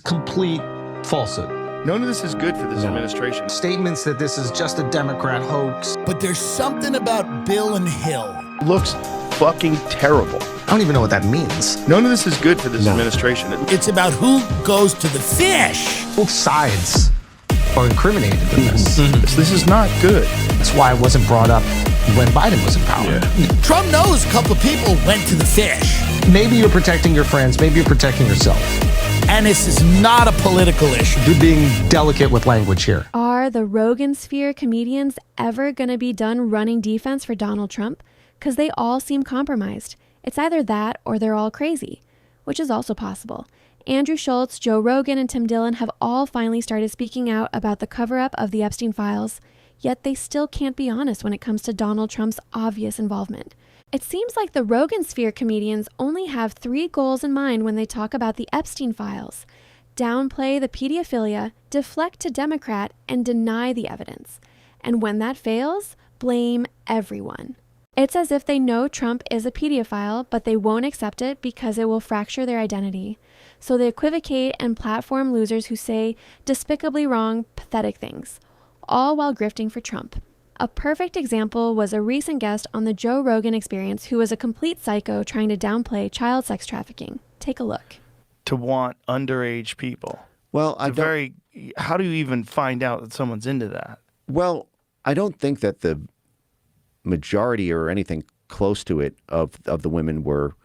Complete falsehood. None of this is good for this administration. Statements that this is just a Democrat hoax. But there's something about Bill and Hill. Looks fucking terrible. I don't even know what that means. None of this is good for this administration. It's about who goes to the fish. Both sides are incriminated in this. This is not good. That's why it wasn't brought up when Biden was in power. Trump knows a couple of people went to the fish. Maybe you're protecting your friends. Maybe you're protecting yourself. And this is not a political issue. You're being delicate with language here. Are the Rogansphere comedians ever going to be done running defense for Donald Trump? Because they all seem compromised. It's either that or they're all crazy, which is also possible. Andrew Schultz, Joe Rogan, and Tim Dillon have all finally started speaking out about the cover-up of the Epstein files, yet they still can't be honest when it comes to Donald Trump's obvious involvement. It seems like the Rogansphere comedians only have 3 goals in mind when they talk about the Epstein files: downplay the pedophilia, deflect to Democrat, and deny the evidence. And when that fails, blame everyone. It's as if they know Trump is a pedophile, but they won't accept it because it will fracture their identity. So they equivocate and platform losers who say despicably wrong, pathetic things, all while grifting for Trump. A perfect example was a recent guest on the Joe Rogan Experience who was a complete psycho trying to downplay child sex trafficking. Take a look. To want underage people. Well, how do you even find out that someone's into that? Well, I don't think that the majority or anything close to it of the women were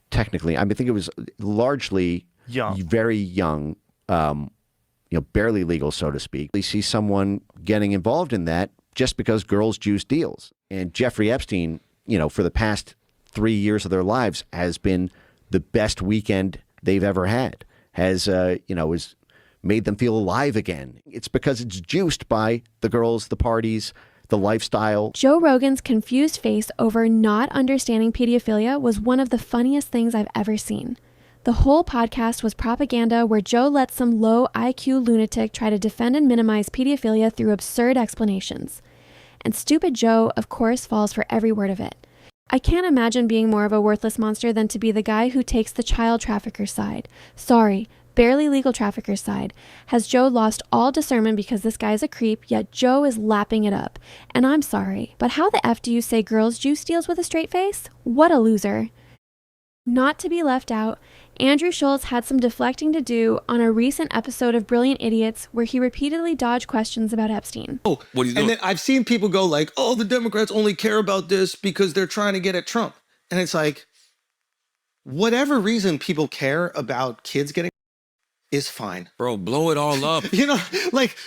technically, I think it was largely very young, barely legal, so to speak. We see someone getting involved in that just because girls juice deals. And Jeffrey Epstein, for the past 3 years of their lives has been the best weekend they've ever had, has made them feel alive again. It's because it's juiced by the girls, the parties, the lifestyle. Joe Rogan's confused face over not understanding pedophilia was one of the funniest things I've ever seen. The whole podcast was propaganda where Joe let some low IQ lunatic try to defend and minimize pedophilia through absurd explanations. And stupid Joe, of course, falls for every word of it. I can't imagine being more of a worthless monster than to be the guy who takes the child trafficker's side. Sorry, barely legal trafficker's side. Has Joe lost all discernment because this guy's a creep, yet Joe is lapping it up? And I'm sorry, but how the F do you say girls juice deals with a straight face? What a loser. Not to be left out, Andrew Schultz had some deflecting to do on a recent episode of Brilliant Idiots where he repeatedly dodged questions about Epstein. Oh, what are you doing? And then I've seen people go like, oh, the Democrats only care about this because they're trying to get at Trump. And it's like, whatever reason people care about kids getting is fine. Bro, blow it all up. And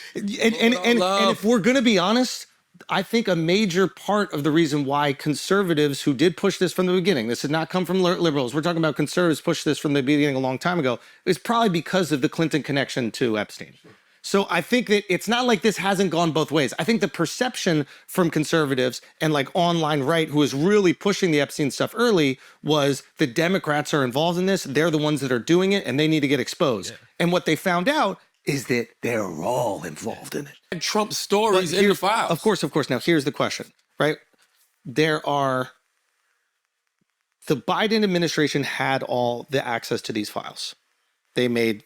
if we're going to be honest, I think a major part of the reason why conservatives who did push this from the beginning, this did not come from liberals, we're talking about conservatives pushed this from the beginning a long time ago, is probably because of the Clinton connection to Epstein. So I think that it's not like this hasn't gone both ways. I think the perception from conservatives and like online right, who was really pushing the Epstein stuff early, was the Democrats are involved in this, they're the ones that are doing it, and they need to get exposed. Yeah. And what they found out is that they're all involved in it. And Trump stories in the files. Of course. Now, here's the question, right? The Biden administration had all the access to these files. They made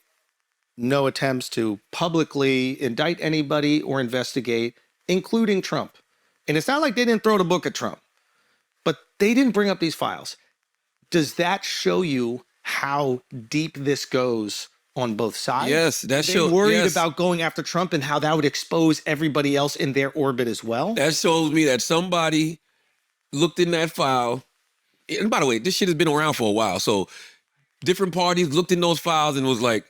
no attempts to publicly indict anybody or investigate, including Trump. And it's not like they didn't throw the book at Trump, but they didn't bring up these files. Does that show you how deep this goes on both sides? Yes, that shows. They're worried about going after Trump and how that would expose everybody else in their orbit as well. That shows me that somebody looked in that file. And by the way, this shit has been around for a while. So different parties looked in those files and was like,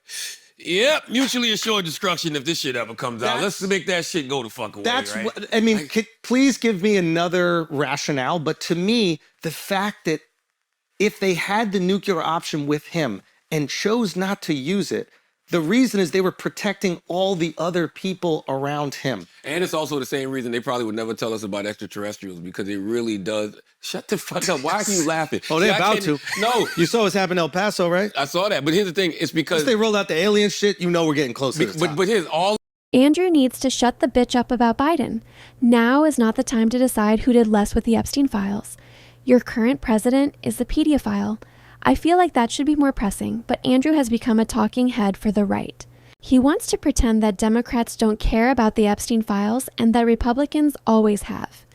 yep, mutually assured destruction if this shit ever comes out. Let's make that shit go the fuck away, right? Please give me another rationale. But to me, the fact that if they had the nuclear option with him and chose not to use it, the reason is they were protecting all the other people around him. And it's also the same reason they probably would never tell us about extraterrestrials, because it really does. Shut the fuck up. Why are you laughing? Oh, they're about to. No. You saw what's happened in El Paso, right? I saw that. But here's the thing. It's because once they rolled out the alien shit, we're getting close to the top. But here's all. Andrew needs to shut the bitch up about Biden. Now is not the time to decide who did less with the Epstein files. Your current president is a pedophile. I feel like that should be more pressing, but Andrew has become a talking head for the right. He wants to pretend that Democrats don't care about the Epstein files and that Republicans always have.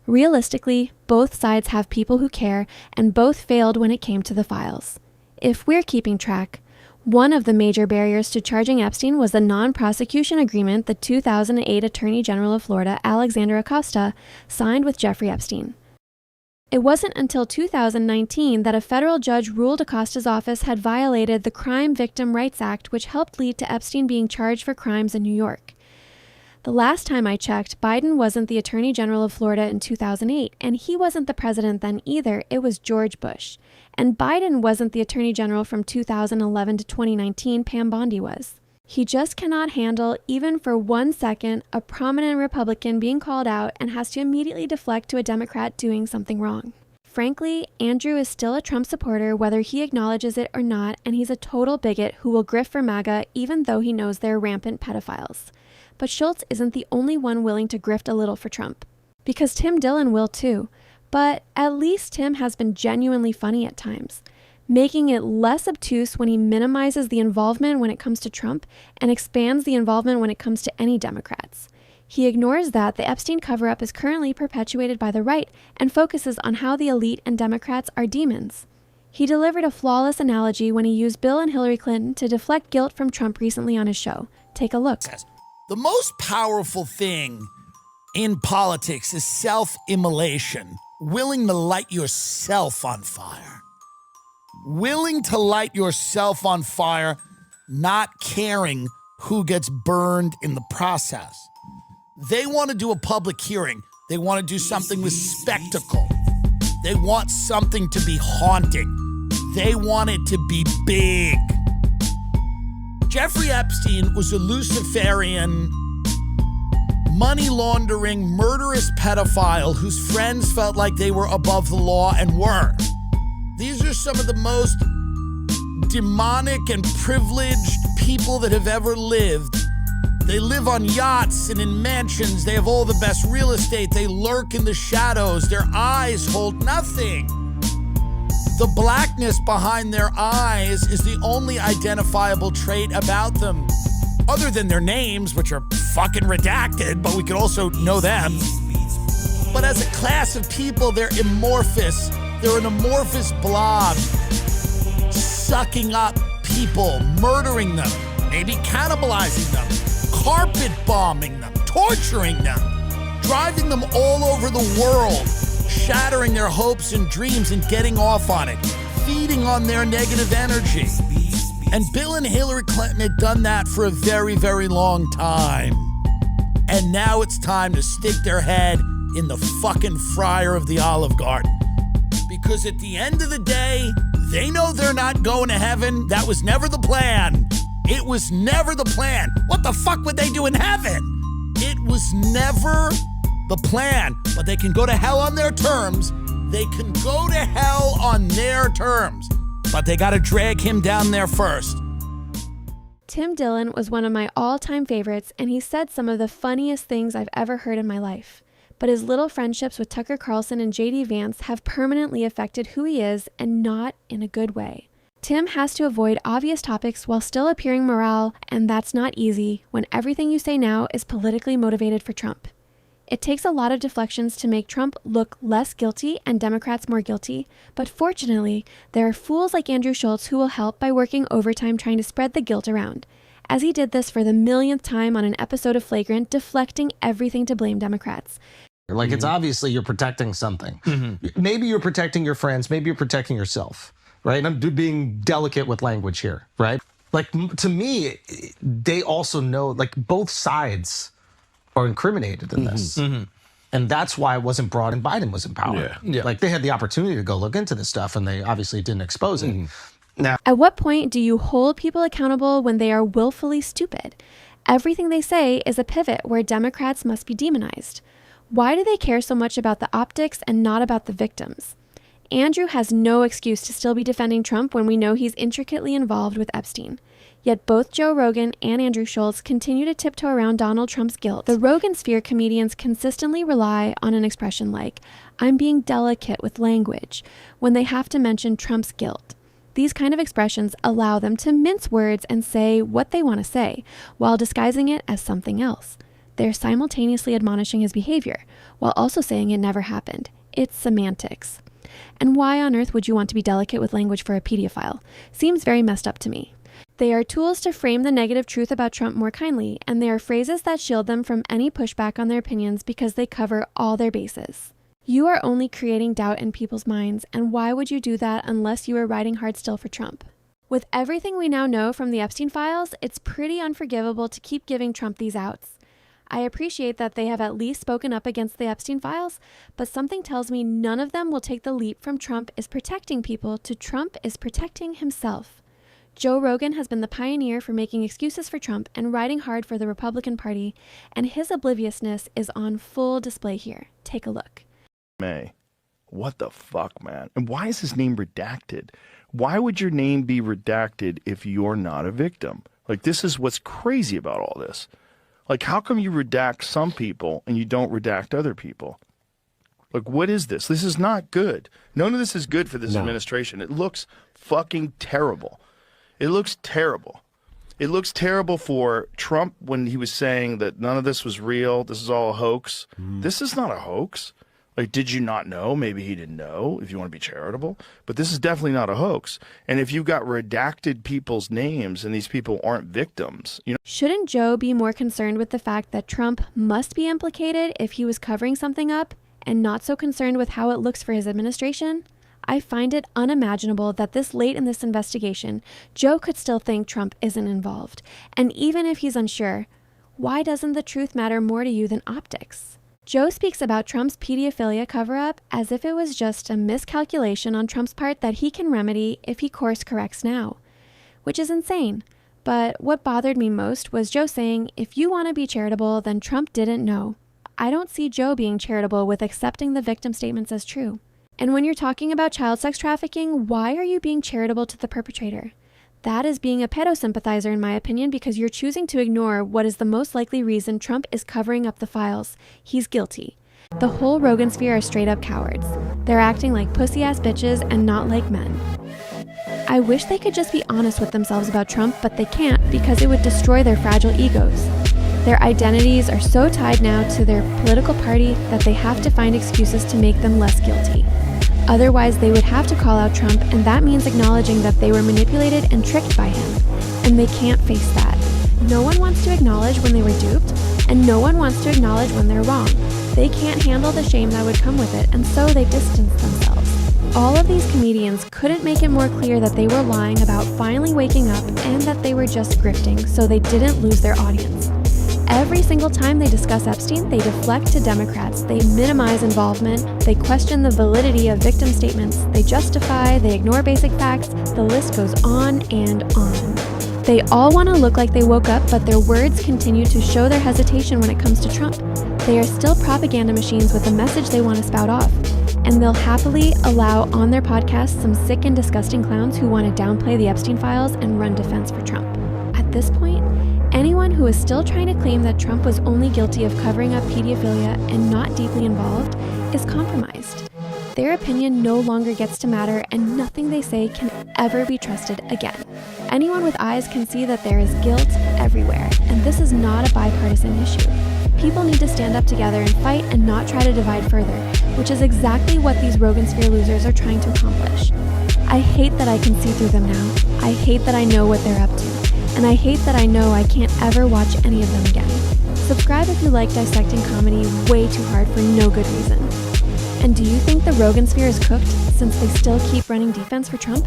Realistically, both sides have people who care, and both failed when it came to the files. If we're keeping track, one of the major barriers to charging Epstein was the non-prosecution agreement the 2008 Attorney General of Florida, Alexander Acosta, signed with Jeffrey Epstein. It wasn't until 2019 that a federal judge ruled Acosta's office had violated the Crime Victim Rights Act, which helped lead to Epstein being charged for crimes in New York. The last time I checked, Biden wasn't the Attorney General of Florida in 2008, and he wasn't the president then either. It was George Bush. And Biden wasn't the Attorney General from 2011 to 2019, Pam Bondi was. He just cannot handle, even for 1 second, a prominent Republican being called out and has to immediately deflect to a Democrat doing something wrong. Frankly, Andrew is still a Trump supporter whether he acknowledges it or not, and he's a total bigot who will grift for MAGA even though he knows they're rampant pedophiles. But Schultz isn't the only one willing to grift a little for Trump. Because Tim Dillon will too. But at least Tim has been genuinely funny at times, making it less obtuse when he minimizes the involvement when it comes to Trump and expands the involvement when it comes to any Democrats. He ignores that the Epstein cover-up is currently perpetuated by the right and focuses on how the elite and Democrats are demons. He delivered a flawless analogy when he used Bill and Hillary Clinton to deflect guilt from Trump recently on his show. Take a look. The most powerful thing in politics is self-immolation. Willing to light yourself on fire. Willing to light yourself on fire, not caring who gets burned in the process. They want to do a public hearing. They want to do something with spectacle. They want something to be haunting. They want it to be big. Jeffrey Epstein was a Luciferian, money laundering, murderous pedophile whose friends felt like they were above the law and were. These are some of the most demonic and privileged people that have ever lived. They live on yachts and in mansions. They have all the best real estate. They lurk in the shadows. Their eyes hold nothing. The blackness behind their eyes is the only identifiable trait about them, other than their names, which are fucking redacted, but we could also know them. But as a class of people, they're amorphous. They're an amorphous blob, sucking up people, murdering them, maybe cannibalizing them, carpet bombing them, torturing them, driving them all over the world, shattering their hopes and dreams and getting off on it, feeding on their negative energy. And Bill and Hillary Clinton had done that for a very, very long time. And now it's time to stick their head in the fucking fryer of the Olive Garden. Because at the end of the day, they know they're not going to heaven. That was never the plan. It was never the plan. What the fuck would they do in heaven? It was never the plan. But they can go to hell on their terms. They can go to hell on their terms. But they got to drag him down there first. Tim Dillon was one of my all-time favorites, and he said some of the funniest things I've ever heard in my life. But his little friendships with Tucker Carlson and J.D. Vance have permanently affected who he is, and not in a good way. Tim has to avoid obvious topics while still appearing morale, and that's not easy when everything you say now is politically motivated for Trump. It takes a lot of deflections to make Trump look less guilty and Democrats more guilty, but fortunately, there are fools like Andrew Schultz who will help by working overtime trying to spread the guilt around, as he did this for the millionth time on an episode of Flagrant, deflecting everything to blame Democrats. Like, it's obviously you're protecting something. Maybe you're protecting your friends, maybe you're protecting yourself, right? And I'm being delicate with language here, right? Like, to me, they also know, like, both sides are incriminated in this. And that's why it wasn't brought in. Biden was in power. Like, they had the opportunity to go look into this stuff, and they obviously didn't expose it. Now, at what point do you hold people accountable when they are willfully stupid? Everything they say is a pivot where Democrats must be demonized. Why do they care so much about the optics and not about the victims? Andrew has no excuse to still be defending Trump when we know he's intricately involved with Epstein. Yet both Joe Rogan and Andrew Schultz continue to tiptoe around Donald Trump's guilt. The Rogansphere comedians consistently rely on an expression like, "I'm being delicate with language," when they have to mention Trump's guilt. These kind of expressions allow them to mince words and say what they want to say, while disguising it as something else. They're simultaneously admonishing his behavior, while also saying it never happened. It's semantics. And why on earth would you want to be delicate with language for a pedophile? Seems very messed up to me. They are tools to frame the negative truth about Trump more kindly, and they are phrases that shield them from any pushback on their opinions because they cover all their bases. You are only creating doubt in people's minds, and why would you do that unless you are riding hard still for Trump? With everything we now know from the Epstein files, it's pretty unforgivable to keep giving Trump these outs. I appreciate that they have at least spoken up against the Epstein files, but something tells me none of them will take the leap from Trump is protecting people to Trump is protecting himself. Joe Rogan has been the pioneer for making excuses for Trump and riding hard for the Republican Party, and his obliviousness is on full display here. Take a look. What the fuck, man? And why is his name redacted? Why would your name be redacted if you're not a victim? Like, this is what's crazy about all this. Like, how come you redact some people and you don't redact other people? Like, what is this? This is not good. None of this is good for this administration. It looks fucking terrible. It looks terrible. It looks terrible for Trump when he was saying that none of this was real. This is all a hoax. This is not a hoax. Like, did you not know? Maybe he didn't know, if you want to be charitable. But this is definitely not a hoax. And if you've got redacted people's names and these people aren't victims, you know. Shouldn't Joe be more concerned with the fact that Trump must be implicated if he was covering something up, and not so concerned with how it looks for his administration? I find it unimaginable that this late in this investigation, Joe could still think Trump isn't involved. And even if he's unsure, why doesn't the truth matter more to you than optics? Joe speaks about Trump's pedophilia cover-up as if it was just a miscalculation on Trump's part that he can remedy if he course corrects now, which is insane. But what bothered me most was Joe saying, if you want to be charitable, then Trump didn't know. I don't see Joe being charitable with accepting the victim statements as true. And when you're talking about child sex trafficking, why are you being charitable to the perpetrator? That is being a pedo sympathizer in my opinion, because you're choosing to ignore what is the most likely reason Trump is covering up the files. He's guilty. The whole Rogansphere are straight up cowards. They're acting like pussy-ass bitches and not like men. I wish they could just be honest with themselves about Trump, but they can't because it would destroy their fragile egos. Their identities are so tied now to their political party that they have to find excuses to make them less guilty. Otherwise, they would have to call out Trump, and that means acknowledging that they were manipulated and tricked by him. And they can't face that. No one wants to acknowledge when they were duped, and no one wants to acknowledge when they're wrong. They can't handle the shame that would come with it, and so they distance themselves. All of these comedians couldn't make it more clear that they were lying about finally waking up and that they were just grifting so they didn't lose their audience. Every single time they discuss Epstein, they deflect to Democrats, they minimize involvement, they question the validity of victim statements, they justify, they ignore basic facts, the list goes on and on. They all want to look like they woke up, but their words continue to show their hesitation when it comes to Trump. They are still propaganda machines with a message they want to spout off, and they'll happily allow on their podcast some sick and disgusting clowns who want to downplay the Epstein files and run defense for Trump. At this point, anyone who is still trying to claim that Trump was only guilty of covering up pedophilia and not deeply involved is compromised. Their opinion no longer gets to matter, and nothing they say can ever be trusted again. Anyone with eyes can see that there is guilt everywhere, and this is not a bipartisan issue. People need to stand up together and fight and not try to divide further, which is exactly what these Rogansphere losers are trying to accomplish. I hate that I can see through them now. I hate that I know what they're up to. And I hate that I know I can't ever watch any of them again. Subscribe if you like dissecting comedy way too hard for no good reason. And do you think the Rogansphere is cooked since they still keep running defense for Trump?